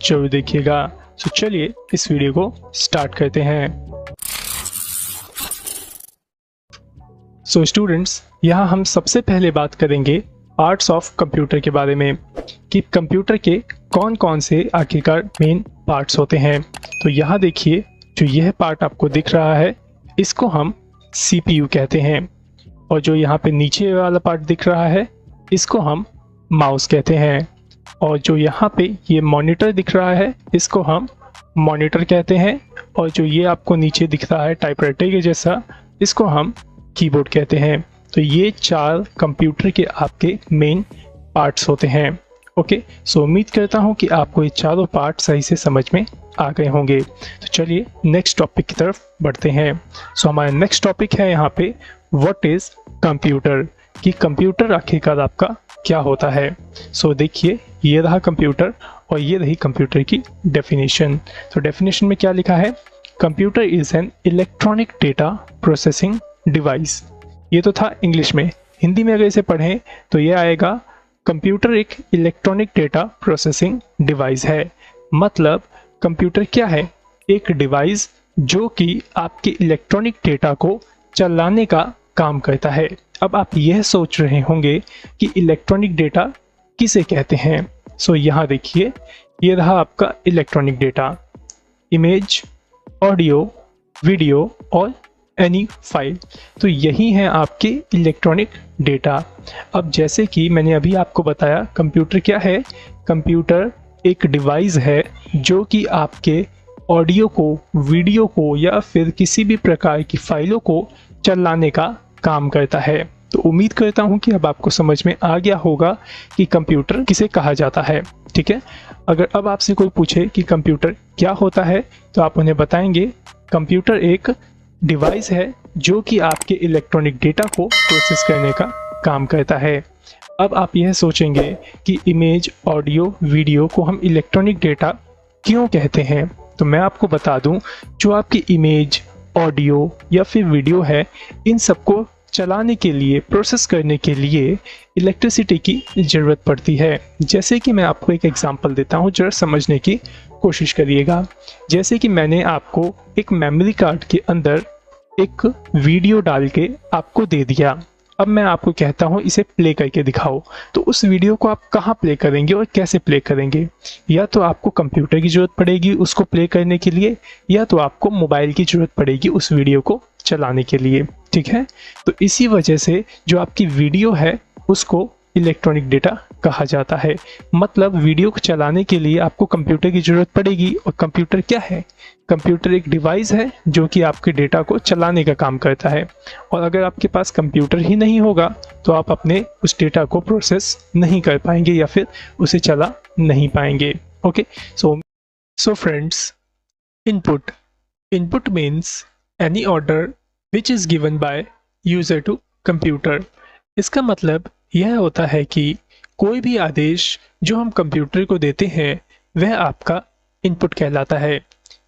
जरूर देखिएगा। तो चलिए इस वीडियो को स्टार्ट करते हैं। सो स्टूडेंट्स, यहाँ हम सबसे पहले बात करेंगे पार्ट्स ऑफ कंप्यूटर के बारे में कि कंप्यूटर के कौन कौन से आखिरकार मेन पार्ट्स होते हैं। तो यहाँ देखिए, जो यह पार्ट आपको दिख रहा है इसको हम CPU कहते हैं, और जो यहाँ पे नीचे वाला पार्ट दिख रहा है इसको हम माउस कहते हैं, और जो यहाँ पे ये मॉनिटर दिख रहा है इसको हम मॉनिटर कहते हैं, और जो ये आपको नीचे दिख रहा है टाइपराइटर के जैसा इसको हम कीबोर्ड कहते हैं। तो ये 4 कंप्यूटर के आपके मेन पार्ट्स होते हैं। ओके, सो उम्मीद करता हूँ कि आपको ये चारों पार्ट सही से समझ में आ गए होंगे। तो चलिए नेक्स्ट टॉपिक की तरफ बढ़ते हैं। सो हमारा नेक्स्ट टॉपिक है यहाँ पे व्हाट इज कंप्यूटर, कि कंप्यूटर आखिरकार आपका क्या होता है। सो देखिए, ये रहा कंप्यूटर और ये रही कंप्यूटर की डेफिनेशन। तो डेफिनेशन में क्या लिखा है, computer is an electronic data processing device. ये तो था इंग्लिश में, हिंदी में अगर इसे पढ़ें तो ये आएगा कंप्यूटर एक इलेक्ट्रॉनिक डेटा प्रोसेसिंग डिवाइस है। मतलब कंप्यूटर क्या है, एक डिवाइस जो कि आपके इलेक्ट्रॉनिक डेटा को चलाने का काम करता है। अब आप यह सोच रहे होंगे कि इलेक्ट्रॉनिक डेटा किसे कहते हैं। सो यहाँ देखिए, ये रहा आपका electronic data, image, audio, video और एनी फाइल। तो यही है आपके इलेक्ट्रॉनिक डेटा। अब जैसे कि मैंने अभी आपको बताया, कंप्यूटर क्या है, कंप्यूटर एक डिवाइस है जो कि आपके ऑडियो को, वीडियो को या फिर किसी भी प्रकार की फाइलों को चलाने का काम करता है। तो उम्मीद करता हूँ कि अब आपको समझ में आ गया होगा कि कंप्यूटर किसे कहा जाता है। ठीक है, अगर अब आपसे कोई पूछे कि कंप्यूटर क्या होता है तो आप उन्हें बताएंगे कंप्यूटर एक डिवाइस है जो कि आपके इलेक्ट्रॉनिक डेटा को प्रोसेस करने का काम करता है। अब आप यह सोचेंगे कि इमेज, ऑडियो, वीडियो को हम इलेक्ट्रॉनिक डेटा क्यों कहते हैं। तो मैं आपको बता दूं, जो आपकी इमेज, ऑडियो या फिर वीडियो है, इन सबको चलाने के लिए, प्रोसेस करने के लिए इलेक्ट्रिसिटी की ज़रूरत पड़ती है। जैसे कि मैं आपको एक एग्जांपल देता हूँ, जरा समझने की कोशिश करिएगा। जैसे कि मैंने आपको एक मेमोरी कार्ड के अंदर एक वीडियो डाल के आपको दे दिया। अब मैं आपको कहता हूँ इसे प्ले करके दिखाओ, तो उस वीडियो को आप कहाँ प्ले करेंगे और कैसे प्ले करेंगे। या तो आपको कंप्यूटर की ज़रूरत पड़ेगी उसको प्ले करने के लिए, या तो आपको मोबाइल की ज़रूरत पड़ेगी उस वीडियो को चलाने के लिए। ठीक है, तो इसी वजह से जो आपकी वीडियो है उसको इलेक्ट्रॉनिक डेटा कहा जाता है। मतलब वीडियो को चलाने के लिए आपको कंप्यूटर की ज़रूरत पड़ेगी, और कंप्यूटर क्या है, कंप्यूटर एक डिवाइस है जो कि आपके डेटा को चलाने का काम करता है। और अगर आपके पास कंप्यूटर ही नहीं होगा तो आप अपने उस डेटा को प्रोसेस नहीं कर पाएंगे या फिर उसे चला नहीं पाएंगे। Okay, so friends, input means any order which is given by user to computer. इसका मतलब यह होता है कि कोई भी आदेश जो हम कंप्यूटर को देते हैं वह आपका इनपुट कहलाता है।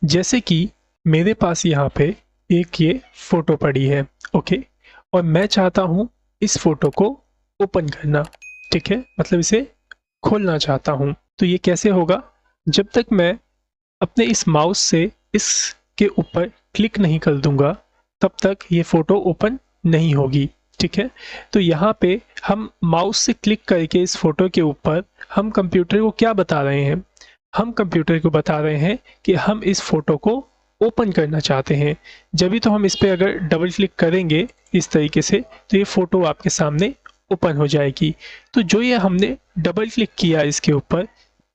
जैसे कि मेरे पास यहाँ पे एक ये फ़ोटो पड़ी है, ओके, और मैं चाहता हूँ इस फ़ोटो को ओपन करना। ठीक है, मतलब इसे खोलना चाहता हूँ। तो ये कैसे होगा, जब तक मैं अपने इस माउस से इसके ऊपर क्लिक नहीं कर दूंगा तब तक ये फ़ोटो ओपन नहीं होगी। ठीक है, तो यहाँ पे हम माउस से क्लिक करके इस फोटो के ऊपर हम कंप्यूटर को क्या बता रहे हैं, हम कंप्यूटर को बता रहे हैं कि हम इस फोटो को ओपन करना चाहते हैं। जब भी तो हम इस पर अगर डबल क्लिक करेंगे इस तरीके से तो ये फ़ोटो आपके सामने ओपन हो जाएगी। तो जो ये हमने डबल क्लिक किया इसके ऊपर,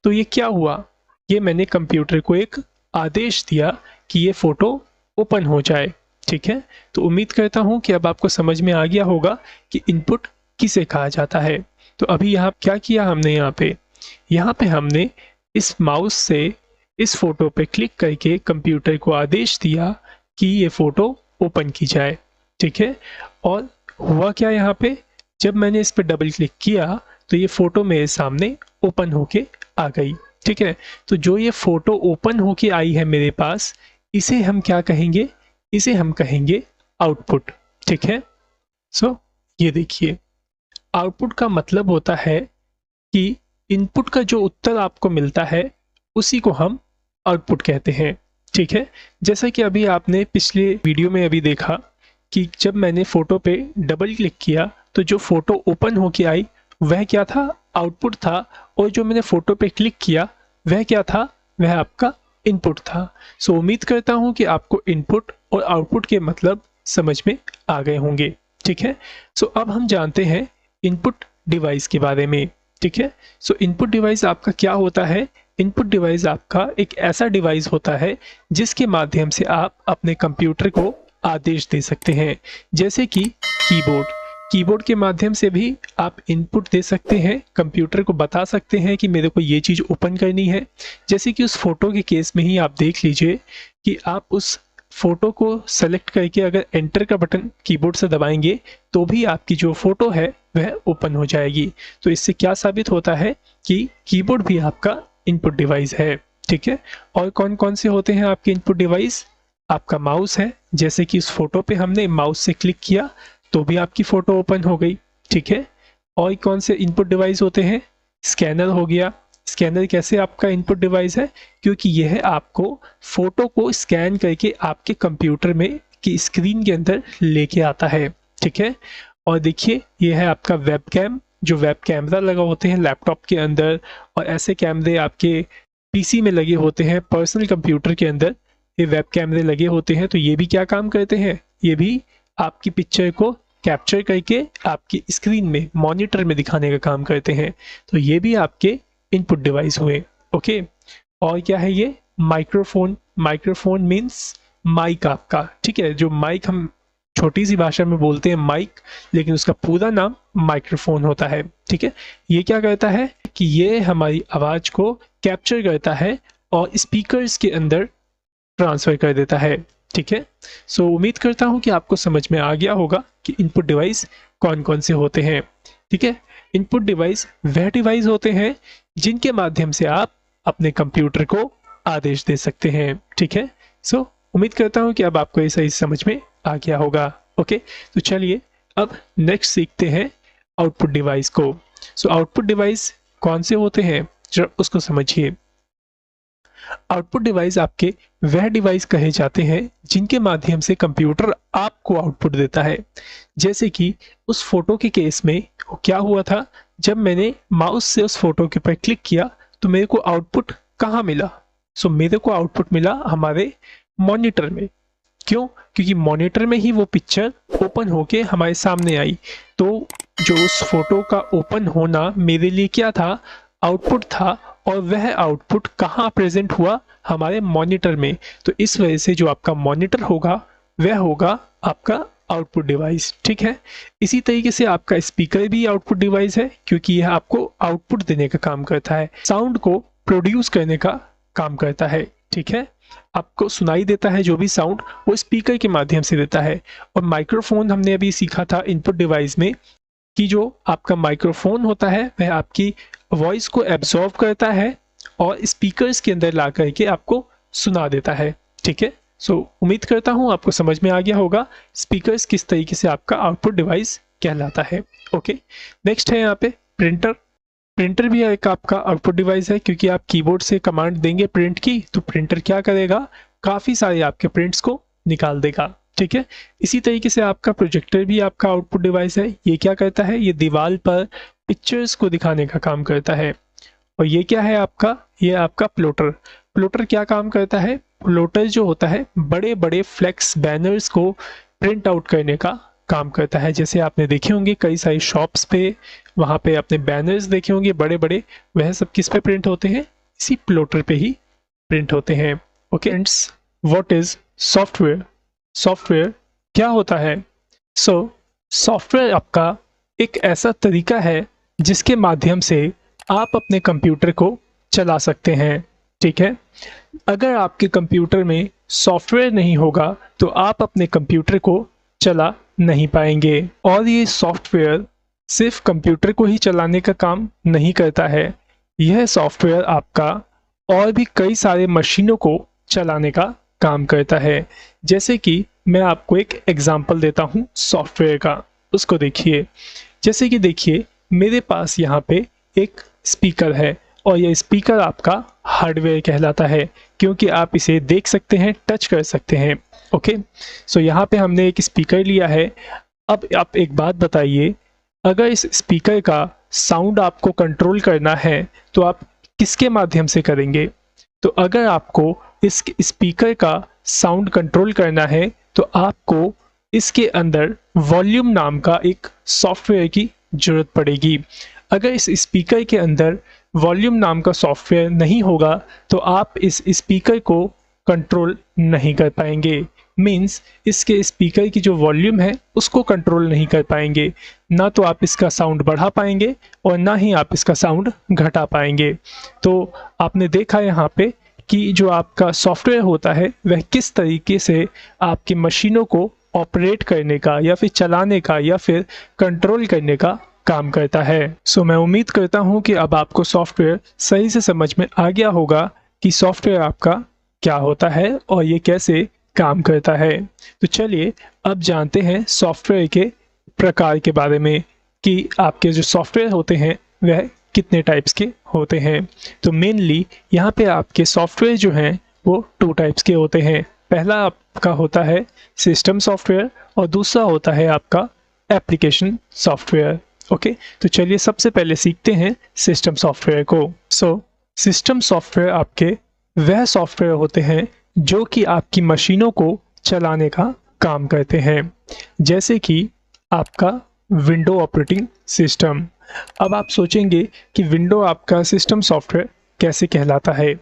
तो ये क्या हुआ, ये मैंने कंप्यूटर को एक आदेश दिया कि ये फ़ोटो ओपन हो जाए। ठीक है, तो उम्मीद करता हूँ कि अब आपको समझ में आ गया होगा कि इनपुट किसे कहा जाता है। तो अभी यहाँ क्या किया हमने, यहाँ पे हमने इस माउस से इस फोटो पे क्लिक करके कंप्यूटर को आदेश दिया कि ये फ़ोटो ओपन की जाए। ठीक है, और हुआ क्या, यहाँ पे जब मैंने इस पर डबल क्लिक किया तो ये फ़ोटो मेरे सामने ओपन होके आ गई। ठीक है, तो जो ये फ़ोटो ओपन होके आई है मेरे पास, इसे हम क्या कहेंगे, इसे हम कहेंगे आउटपुट। ठीक है, सो ये देखिए, आउटपुट का मतलब होता है कि इनपुट का जो उत्तर आपको मिलता है उसी को हम आउटपुट कहते हैं। ठीक है, जैसा कि अभी आपने पिछले वीडियो में अभी देखा कि जब मैंने फ़ोटो पे डबल क्लिक किया तो जो फ़ोटो ओपन होके आई वह क्या था, आउटपुट था, और जो मैंने फ़ोटो पे क्लिक किया वह क्या था, वह आपका इनपुट था। सो उम्मीद करता हूँ कि आपको इनपुट और आउटपुट के मतलब समझ में आ गए होंगे। ठीक है, सो अब हम जानते हैं इनपुट डिवाइस के बारे में। ठीक है, सो इनपुट डिवाइस आपका क्या होता है। इनपुट डिवाइस आपका एक ऐसा डिवाइस होता है जिसके माध्यम से आप अपने कंप्यूटर को आदेश दे सकते हैं, जैसे कि कीबोर्ड। कीबोर्ड के माध्यम से भी आप इनपुट दे सकते हैं, कंप्यूटर को बता सकते हैं कि मेरे को ये चीज़ ओपन करनी है। जैसे कि उस फोटो के केस में ही आप देख लीजिए कि आप उस फोटो को सेलेक्ट करके अगर एंटर का बटन कीबोर्ड से दबाएंगे तो भी आपकी जो फोटो है वह ओपन हो जाएगी। तो इससे क्या साबित होता है कि कीबोर्ड भी आपका इनपुट डिवाइस है। ठीक है, और कौन कौन से होते हैं आपके इनपुट डिवाइस। आपका माउस है, जैसे कि इस फोटो पे हमने माउस से क्लिक किया तो भी आपकी फ़ोटो ओपन हो गई। ठीक है, और कौन से इनपुट डिवाइस होते हैं, स्कैनर हो गया। स्कैनर कैसे आपका इनपुट डिवाइस है, क्योंकि यह आपको फ़ोटो को स्कैन करके आपके कंप्यूटर में की स्क्रीन के अंदर लेके आता है। ठीक है, और देखिए यह है आपका वेब कैम, जो वेब कैमरा लगा होते हैं लैपटॉप के अंदर, और ऐसे कैमरे आपके पीसी में लगे होते हैं, पर्सनल कंप्यूटर के अंदर ये वेब कैमरे लगे होते हैं। तो ये भी क्या काम करते हैं, ये भी आपकी पिक्चर को कैप्चर करके आपकी स्क्रीन में मॉनिटर में दिखाने का काम करते हैं। तो ये भी आपके इनपुट डिवाइस हुए। ओके, और क्या है ये, माइक्रोफोन। माइक्रोफोन मीन्स माइक आपका। ठीक है, जो माइक हम छोटी सी भाषा में बोलते हैं माइक, लेकिन उसका पूरा नाम माइक्रोफोन होता है। ठीक है, ये क्या करता है कि ये हमारी आवाज़ को कैप्चर करता है और स्पीकर्स के अंदर ट्रांसफ़र कर देता है। ठीक है, सो उम्मीद करता हूँ कि आपको समझ में आ गया होगा कि इनपुट डिवाइस कौन कौन से होते हैं। ठीक है, इनपुट डिवाइस वह डिवाइस होते हैं जिनके माध्यम से आप अपने कंप्यूटर को आदेश दे सकते हैं। ठीक है, सो उम्मीद करता हूँ कि अब आपको ये सही समझ में आ गया होगा। ओके, तो चलिए अब नेक्स्ट सीखते हैं आउटपुट डिवाइस को। सो आउटपुट डिवाइस कौन से होते हैं, जरा उसको समझिए। आउटपुट डिवाइस आपके वह डिवाइस कहे जाते हैं जिनके माध्यम से कंप्यूटर आपको आउटपुट देता है। जैसे कि उस फोटो के केस में क्या हुआ था, जब मैंने माउस से उस फोटो के ऊपर क्लिक किया तो मेरे को आउटपुट कहाँ मिला। सो मेरे को आउटपुट मिला हमारे मॉनिटर में। क्यों, क्योंकि मॉनिटर में ही वो पिक्चर ओपन होके हमारे सामने आई। तो जो उस फोटो का ओपन होना मेरे लिए क्या था, आउटपुट था, और वह आउटपुट कहाँ प्रेजेंट हुआ, हमारे मॉनिटर में। तो इस वजह से जो आपका मॉनिटर होगा वह होगा आपका आउटपुट डिवाइस। ठीक है, इसी तरीके से आपका स्पीकर भी आउटपुट डिवाइस है, क्योंकि यह आपको आउटपुट देने का काम करता है, साउंड को प्रोड्यूस करने का काम करता है। ठीक है, आपको सुनाई देता है जो भी साउंड वो स्पीकर के माध्यम से देता है। और माइक्रोफोन हमने अभी सीखा था इनपुट डिवाइस में कि जो आपका माइक्रोफोन होता है वह आपकी वॉइस को एब्जॉर्व करता है और स्पीकर्स के अंदर ला करके आपको सुना देता है। ठीक है, सो उम्मीद करता हूँ आपको समझ में आ गया होगा स्पीकर्स किस तरीके से आपका आउटपुट डिवाइस कहलाता है। ओके, नेक्स्ट है यहाँ पे प्रिंटर। प्रिंटर भी एक आपका आउटपुट डिवाइस है, क्योंकि आप कीबोर्ड से कमांड देंगे प्रिंट की तो प्रिंटर क्या करेगा, काफ़ी सारे आपके प्रिंट्स को निकाल देगा। ठीक है, इसी तरीके से आपका प्रोजेक्टर भी आपका आउटपुट डिवाइस है। ये क्या करता है, ये दीवार पर पिक्चर्स को दिखाने का काम करता है। और ये क्या है आपका, ये आपका प्लॉटर। प्लॉटर क्या काम करता है, प्लॉटर जो होता है बड़े बड़े फ्लेक्स बैनर्स को प्रिंट आउट करने का काम करता है। जैसे आपने देखे होंगे कई सारी शॉप्स पे, वहाँ पे आपने बैनर्स देखे होंगे बड़े बड़े, वह सब किस पे प्रिंट होते हैं, इसी प्लॉटर पे ही प्रिंट होते हैं। Okay friends, what is software. Software क्या होता है। सॉफ्टवेयर आपका एक ऐसा तरीका है जिसके माध्यम से आप अपने कंप्यूटर को चला सकते हैं। ठीक है, अगर आपके कंप्यूटर में सॉफ्टवेयर नहीं होगा तो आप अपने कंप्यूटर को चला नहीं पाएंगे। और ये सॉफ्टवेयर सिर्फ कंप्यूटर को ही चलाने का काम नहीं करता है, यह सॉफ्टवेयर आपका और भी कई सारे मशीनों को चलाने का काम करता है। जैसे कि मैं आपको एक एग्जांपल देता हूँ सॉफ्टवेयर का, उसको देखिए। जैसे कि देखिए मेरे पास यहाँ पे एक स्पीकर है। और ये स्पीकर आपका हार्डवेयर कहलाता है क्योंकि आप इसे देख सकते हैं, टच कर सकते हैं। ओके, सो यहाँ पे हमने एक स्पीकर लिया है। अब आप एक बात बताइए, अगर इस स्पीकर का साउंड आपको कंट्रोल करना है तो आप किसके माध्यम से करेंगे? तो अगर आपको इस स्पीकर का साउंड कंट्रोल करना है तो आपको इसके अंदर वॉल्यूम नाम का एक सॉफ्टवेयर की ज़रूरत पड़ेगी। अगर इस स्पीकर के अंदर वॉल्यूम नाम का सॉफ्टवेयर नहीं होगा तो आप इस स्पीकर को कंट्रोल नहीं कर पाएंगे। मीन्स इसके स्पीकर की जो वॉल्यूम है उसको कंट्रोल नहीं कर पाएंगे। ना तो आप इसका साउंड बढ़ा पाएंगे और ना ही आप इसका साउंड घटा पाएंगे। तो आपने देखा यहाँ पे कि जो आपका सॉफ्टवेयर होता है वह किस तरीके से आपकी मशीनों को ऑपरेट करने का या फिर चलाने का या फिर कंट्रोल करने का काम करता है। सो मैं उम्मीद करता हूँ कि अब आपको सॉफ्टवेयर सही से समझ में आ गया होगा कि सॉफ्टवेयर आपका क्या होता है और ये कैसे काम करता है। तो चलिए अब जानते हैं सॉफ्टवेयर के प्रकार के बारे में कि आपके जो सॉफ्टवेयर होते हैं वह कितने टाइप्स के होते हैं। तो मेनली यहाँ पे आपके सॉफ्टवेयर जो हैं वो 2 टाइप्स के होते हैं। पहला आपका होता है सिस्टम सॉफ्टवेयर और दूसरा होता है आपका एप्लीकेशन सॉफ्टवेयर। ओके, तो चलिए सबसे पहले सीखते हैं सिस्टम सॉफ्टवेयर को। सो सिस्टम सॉफ्टवेयर आपके वह सॉफ्टवेयर होते हैं जो कि आपकी मशीनों को चलाने का काम करते हैं, जैसे कि आपका विंडो ऑपरेटिंग सिस्टम। अब आप सोचेंगे कि विंडो आपका सिस्टम सॉफ्टवेयर कैसे कहलाता है।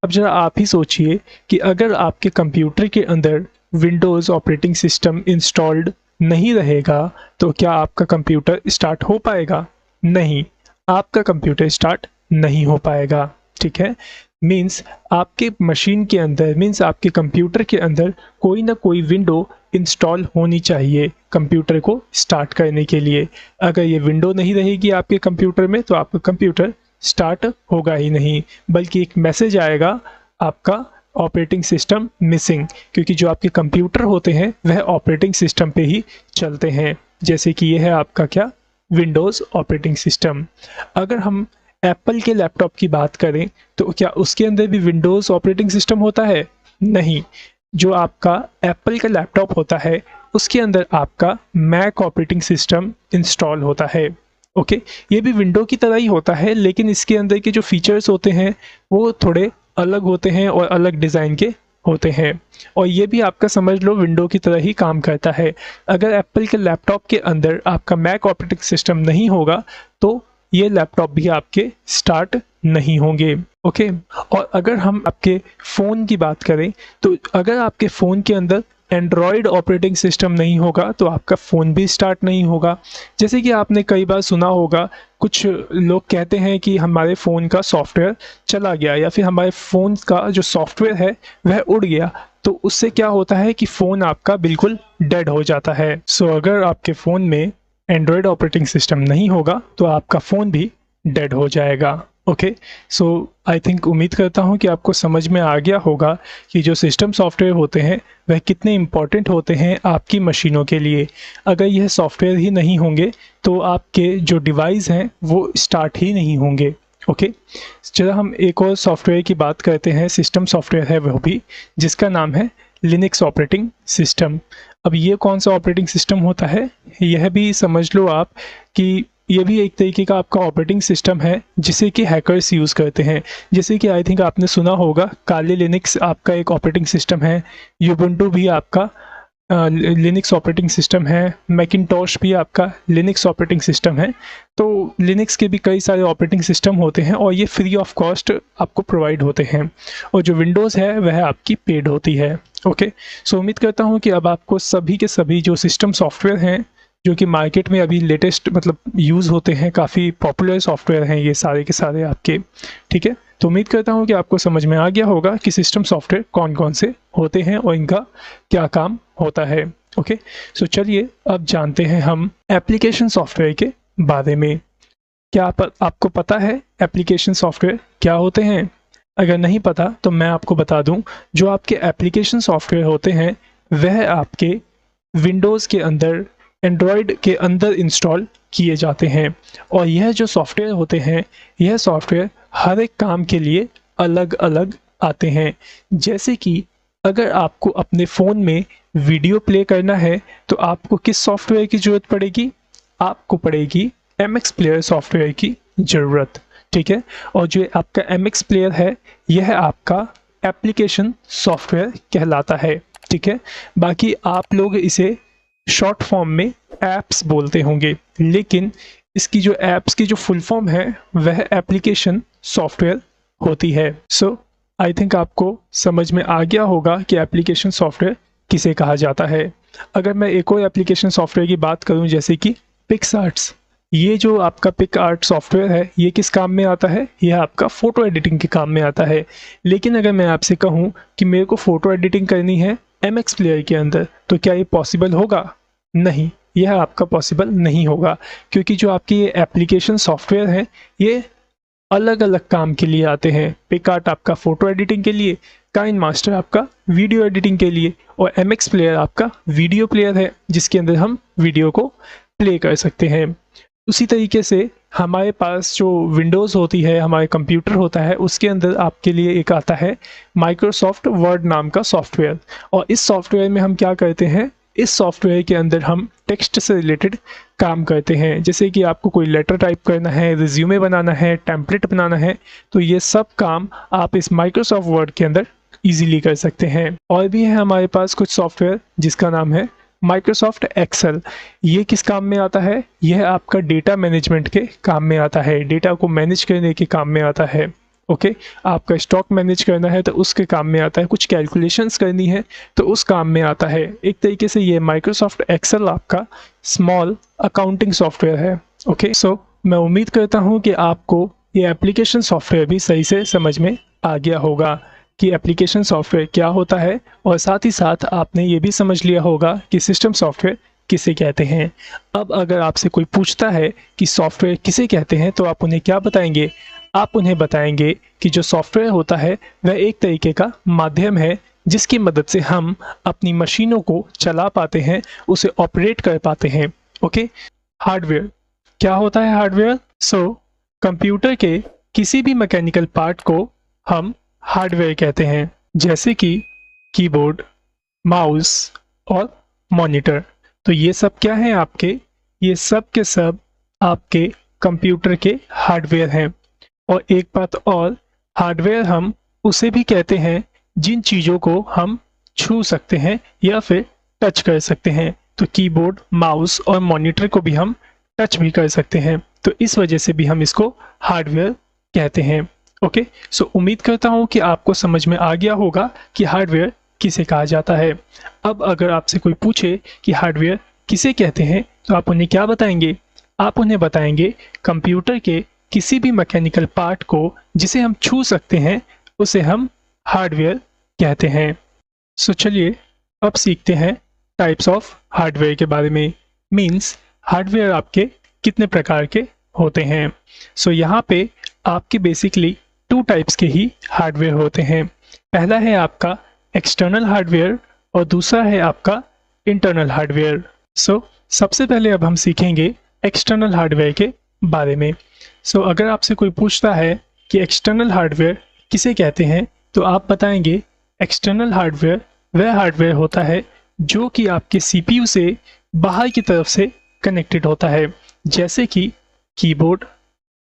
अब जरा आप ही सोचिए कि अगर आपके कंप्यूटर के अंदर विंडोज़ ऑपरेटिंग सिस्टम इंस्टॉल्ड नहीं रहेगा तो क्या आपका कंप्यूटर स्टार्ट हो पाएगा? नहीं, आपका कंप्यूटर स्टार्ट नहीं हो पाएगा। ठीक है, मीन्स आपके मशीन के अंदर, मीन्स आपके कंप्यूटर के अंदर कोई ना कोई विंडो इंस्टॉल होनी चाहिए कंप्यूटर को स्टार्ट करने के लिए। अगर ये विंडो नहीं रहेगी आपके कंप्यूटर में तो आपका कंप्यूटर स्टार्ट होगा ही नहीं, बल्कि एक मैसेज आएगा आपका ऑपरेटिंग सिस्टम मिसिंग, क्योंकि जो आपके कंप्यूटर होते हैं वह ऑपरेटिंग सिस्टम पे ही चलते हैं। जैसे कि ये है आपका क्या, विंडोज़ ऑपरेटिंग सिस्टम। अगर हम एप्पल के लैपटॉप की बात करें तो क्या उसके अंदर भी विंडोज़ ऑपरेटिंग सिस्टम होता है? नहीं, जो आपका एप्पल का लैपटॉप होता है उसके अंदर आपका मैक ऑपरेटिंग सिस्टम इंस्टॉल होता है। ओके, ये भी विंडो की तरह ही होता है, लेकिन इसके अंदर के जो फीचर्स होते हैं वो थोड़े अलग होते हैं और अलग डिज़ाइन के होते हैं। और ये भी आपका समझ लो विंडो की तरह ही काम करता है। अगर एप्पल के लैपटॉप के अंदर आपका मैक ऑपरेटिंग सिस्टम नहीं होगा तो ये लैपटॉप भी आपके स्टार्ट नहीं होंगे। ओके, और अगर हम आपके फ़ोन की बात करें तो अगर आपके फ़ोन के अंदर एंड्रॉयड ऑपरेटिंग सिस्टम नहीं होगा तो आपका फ़ोन भी स्टार्ट नहीं होगा। जैसे कि आपने कई बार सुना होगा, कुछ लोग कहते हैं कि हमारे फ़ोन का सॉफ्टवेयर चला गया या फिर हमारे फ़ोन का जो सॉफ्टवेयर है वह उड़ गया, तो उससे क्या होता है कि फ़ोन आपका बिल्कुल डेड हो जाता है। सो अगर आपके फ़ोन में एंड्रॉयड ऑपरेटिंग सिस्टम नहीं होगा तो आपका फ़ोन भी डेड हो जाएगा। ओके, सो आई थिंक उम्मीद करता हूँ कि आपको समझ में आ गया होगा कि जो सिस्टम सॉफ्टवेयर होते हैं वह कितने इम्पॉर्टेंट होते हैं आपकी मशीनों के लिए। अगर यह सॉफ्टवेयर ही नहीं होंगे तो आपके जो डिवाइस हैं वो स्टार्ट ही नहीं होंगे। ओके, चलो हम एक और सॉफ्टवेयर की बात करते हैं, सिस्टम सॉफ्टवेयर है वह भी, जिसका नाम है लिनक्स ऑपरेटिंग सिस्टम। अब ये कौन सा ऑपरेटिंग सिस्टम होता है? यह भी समझ लो आप कि ये भी एक तरीके का आपका ऑपरेटिंग सिस्टम है जिसे कि हैकर्स यूज़ करते हैं। जैसे कि आई थिंक आपने सुना होगा काली लिनक्स आपका एक ऑपरेटिंग सिस्टम है, यूबुंटू भी आपका लिनक्स ऑपरेटिंग सिस्टम है, मैकिनटॉश भी आपका लिनक्स ऑपरेटिंग सिस्टम है। तो लिनक्स के भी कई सारे ऑपरेटिंग सिस्टम होते हैं और ये फ्री ऑफ कॉस्ट आपको प्रोवाइड होते हैं, और जो विंडोज़ है वह आपकी पेड होती है। ओके, सो उम्मीद करता हूँ कि अब आपको सभी के सभी जो सिस्टम सॉफ्टवेयर हैं जो कि मार्केट में अभी लेटेस्ट मतलब यूज़ होते हैं, काफ़ी पॉपुलर सॉफ्टवेयर हैं ये सारे के सारे आपके। ठीक है, तो उम्मीद करता हूँ कि आपको समझ में आ गया होगा कि सिस्टम सॉफ्टवेयर कौन कौन से होते हैं और इनका क्या काम होता है। ओके, सो चलिए अब जानते हैं हम एप्लीकेशन सॉफ्टवेयर के बारे में। क्या आपको पता है एप्लीकेशन सॉफ्टवेयर क्या होते हैं? अगर नहीं पता तो मैं आपको बता दूं, जो आपके एप्लीकेशन सॉफ्टवेयर होते हैं वह आपके विंडोज़ के अंदर, एंड्रॉयड के अंदर इंस्टॉल किए जाते हैं, और यह जो सॉफ्टवेयर होते हैं यह सॉफ्टवेयर हर एक काम के लिए अलग अलग आते हैं। जैसे कि अगर आपको अपने फ़ोन में वीडियो प्ले करना है तो आपको किस सॉफ्टवेयर की ज़रूरत पड़ेगी? आपको पड़ेगी MX प्लेयर सॉफ्टवेयर की ज़रूरत, ठीक है। और जो आपका MX प्लेयर है यह आपका एप्लीकेशन सॉफ्टवेयर कहलाता है, ठीक है। बाकी आप लोग इसे शॉर्ट फॉर्म में ऐप्स बोलते होंगे, लेकिन इसकी जो ऐप्स की जो फुल फॉर्म है वह एप्लीकेशन सॉफ्टवेयर होती है। सो आई थिंक आपको समझ में आ गया होगा कि एप्लीकेशन सॉफ्टवेयर किसे कहा जाता है। अगर मैं एक और एप्लीकेशन सॉफ्टवेयर की बात करूं जैसे कि पिक्सआर्ट्स, ये जो आपका पिकआर्ट सॉफ्टवेयर है ये किस काम में आता है? यह आपका फ़ोटो एडिटिंग के काम में आता है। लेकिन अगर मैं आपसे कहूँ कि मेरे को फ़ोटो एडिटिंग करनी है MX प्लेयर के अंदर, तो क्या ये पॉसिबल होगा? नहीं, यह आपका पॉसिबल नहीं होगा, क्योंकि जो आपकी ये एप्लीकेशन सॉफ्टवेयर है ये अलग अलग काम के लिए आते हैं। पिकआर्ट आपका फ़ोटो एडिटिंग के लिए, काइनमास्टर आपका वीडियो एडिटिंग के लिए, और MX प्लेयर आपका वीडियो प्लेयर है जिसके अंदर हम वीडियो को प्ले कर सकते हैं। उसी तरीके से हमारे पास जो विंडोज़ होती है, हमारे कंप्यूटर होता है, उसके अंदर आपके लिए एक आता है माइक्रोसॉफ्ट वर्ड नाम का सॉफ्टवेयर। और इस सॉफ्टवेयर में हम क्या करते हैं? इस सॉफ्टवेयर के अंदर हम टेक्स्ट से रिलेटेड काम करते हैं। जैसे कि आपको कोई लेटर टाइप करना है, रिज्यूमे बनाना है, टेम्पलेट बनाना है, तो ये सब काम आप इस माइक्रोसॉफ्ट वर्ड के अंदर ईजिली कर सकते हैं। और भी है हमारे पास कुछ सॉफ्टवेयर जिसका नाम है माइक्रोसॉफ्ट एक्सेल। ये किस काम में आता है? यह आपका डेटा मैनेजमेंट के काम में आता है, डेटा को मैनेज करने के काम में आता है। ओके, आपका स्टॉक मैनेज करना है तो उसके काम में आता है, कुछ कैलकुलेशंस करनी है तो उस काम में आता है। एक तरीके से ये माइक्रोसॉफ्ट एक्सेल आपका स्मॉल अकाउंटिंग सॉफ्टवेयर है। ओके, सो मैं उम्मीद करता हूँ कि आपको ये एप्लीकेशन सॉफ्टवेयर भी सही से समझ में आ गया होगा कि एप्लीकेशन सॉफ्टवेयर क्या होता है, और साथ ही साथ आपने ये भी समझ लिया होगा कि सिस्टम सॉफ्टवेयर किसे कहते हैं। अब अगर आपसे कोई पूछता है कि सॉफ्टवेयर किसे कहते हैं तो आप उन्हें क्या बताएंगे? आप उन्हें बताएंगे कि जो सॉफ्टवेयर होता है वह एक तरीके का माध्यम है जिसकी मदद से हम अपनी मशीनों को चला पाते हैं, उसे ऑपरेट कर पाते हैं। ओके, हार्डवेयर क्या होता है? हार्डवेयर कंप्यूटर के किसी भी मैकेनिकल पार्ट को हम हार्डवेयर कहते हैं, जैसे कि कीबोर्ड, माउस और मॉनिटर। तो ये सब क्या है आपके? ये सब के सब आपके कंप्यूटर के हार्डवेयर हैं। और एक बात और, हार्डवेयर हम उसे भी कहते हैं जिन चीज़ों को हम छू सकते हैं या फिर टच कर सकते हैं। तो कीबोर्ड, माउस और मॉनिटर को भी हम टच भी कर सकते हैं, तो इस वजह से भी हम इसको हार्डवेयर कहते हैं। ओके, सो उम्मीद करता हूँ कि आपको समझ में आ गया होगा कि हार्डवेयर किसे कहा जाता है। अब अगर आपसे कोई पूछे कि हार्डवेयर किसे कहते हैं तो आप उन्हें क्या बताएंगे? आप उन्हें बताएंगे कंप्यूटर के किसी भी मैकेनिकल पार्ट को जिसे हम छू सकते हैं उसे हम हार्डवेयर कहते हैं। सो चलिए अब सीखते हैं टाइप्स ऑफ हार्डवेयर के बारे में। मीन्स हार्डवेयर आपके कितने प्रकार के होते हैं। सो यहाँ पे आपके बेसिकली 2 टाइप्स के ही हार्डवेयर होते हैं। पहला है आपका एक्सटर्नल हार्डवेयर और दूसरा है आपका इंटरनल हार्डवेयर। सो सबसे पहले अब हम सीखेंगे एक्सटर्नल हार्डवेयर के बारे में। सो अगर आपसे कोई पूछता है कि एक्सटर्नल हार्डवेयर किसे कहते हैं तो आप बताएंगे एक्सटर्नल हार्डवेयर वह हार्डवेयर होता है जो कि आपके CPU से बाहर की तरफ से कनेक्टेड होता है, जैसे कि keyboard,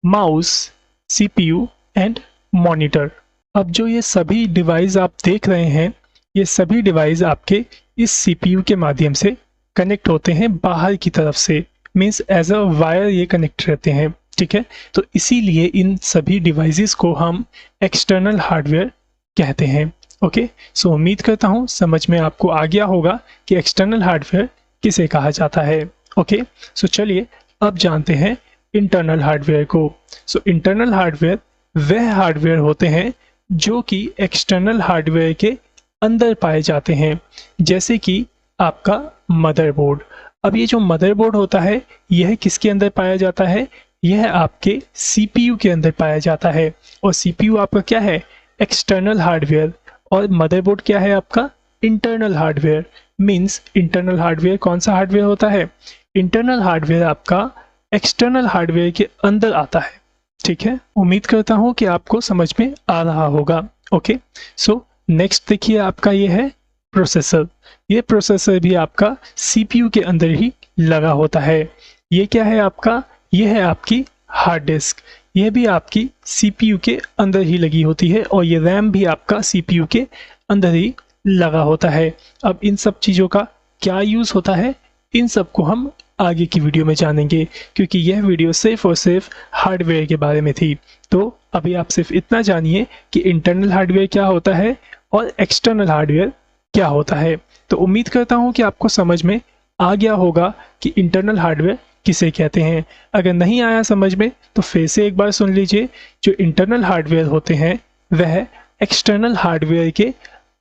mouse, CPU and monitor. अब जो ये सभी डिवाइस आप देख रहे हैं, ये सभी डिवाइस आपके इस CPU के माध्यम से कनेक्ट होते हैं बाहर की तरफ से, मीन्स एज अ वायर ये कनेक्ट रहते हैं, ठीक है। तो इसीलिए इन सभी डिवाइसेस को हम एक्सटर्नल हार्डवेयर कहते हैं। ओके, सो उम्मीद करता हूँ समझ में आपको आ गया होगा कि एक्सटर्नल हार्डवेयर किसे कहा जाता है। ओके, सो चलिए अब जानते हैं इंटरनल हार्डवेयर को। सो इंटरनल हार्डवेयर वह हार्डवेयर होते हैं जो कि एक्सटर्नल हार्डवेयर के अंदर पाए जाते हैं, जैसे कि आपका मदरबोर्ड। अब ये जो मदरबोर्ड होता है यह किसके अंदर पाया जाता है? यह आपके CPU के अंदर पाया जाता है। और CPU आपका क्या है? External hardware. और मदरबोर्ड क्या है आपका? Internal hardware. Means internal hardware कौन सा हार्डवेयर होता है? इंटरनल हार्डवेयर आपका एक्सटर्नल हार्डवेयर के अंदर आता है। ठीक है, उम्मीद करता हूँ कि आपको समझ में आ रहा होगा। ओके, सो नेक्स्ट देखिए आपका ये है प्रोसेसर। ये प्रोसेसर भी आपका सीपीयू के अंदर ही लगा होता है। ये क्या है आपका? ये है आपकी हार्ड डिस्क। यह भी आपकी सीपीयू के अंदर ही लगी होती है और ये रैम भी आपका सीपीयू के अंदर ही लगा होता है। अब इन सब चीज़ों का क्या यूज़ होता है, इन सब को हम आगे की वीडियो में जानेंगे, क्योंकि यह वीडियो सिर्फ और सिर्फ हार्डवेयर के बारे में थी। तो अभी आप सिर्फ इतना जानिए कि इंटरनल हार्डवेयर क्या होता है और एक्सटर्नल हार्डवेयर क्या होता है। तो उम्मीद करता हूँ कि आपको समझ में आ गया होगा कि इंटरनल हार्डवेयर किसे कहते हैं। अगर नहीं आया समझ में तो फिर से एक बार सुन लीजिए। जो इंटरनल हार्डवेयर होते हैं वह एक्सटर्नल हार्डवेयर के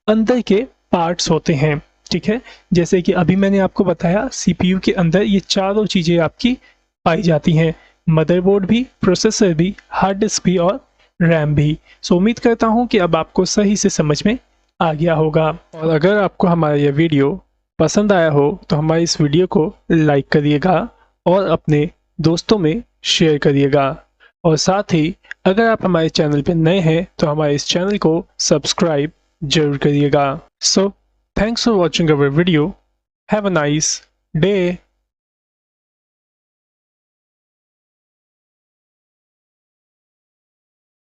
अंदर के पार्ट्स होते हैं। ठीक है, जैसे कि अभी मैंने आपको बताया सीपीयू के अंदर ये चारों चीज़ें आपकी पाई जाती हैं, मदरबोर्ड भी, प्रोसेसर भी, हार्ड डिस्क भी और रैम भी। सो उम्मीद करता हूँ कि अब आपको सही से समझ में आ गया होगा। और अगर आपको हमारा यह वीडियो पसंद आया हो तो हमारी इस वीडियो को लाइक करिएगा और अपने दोस्तों में शेयर करिएगा। और साथ ही अगर आप हमारे चैनल पर नए हैं तो हमारे इस चैनल को सब्सक्राइब जरूर करिएगा। So thanks for watching our video. Have a nice day.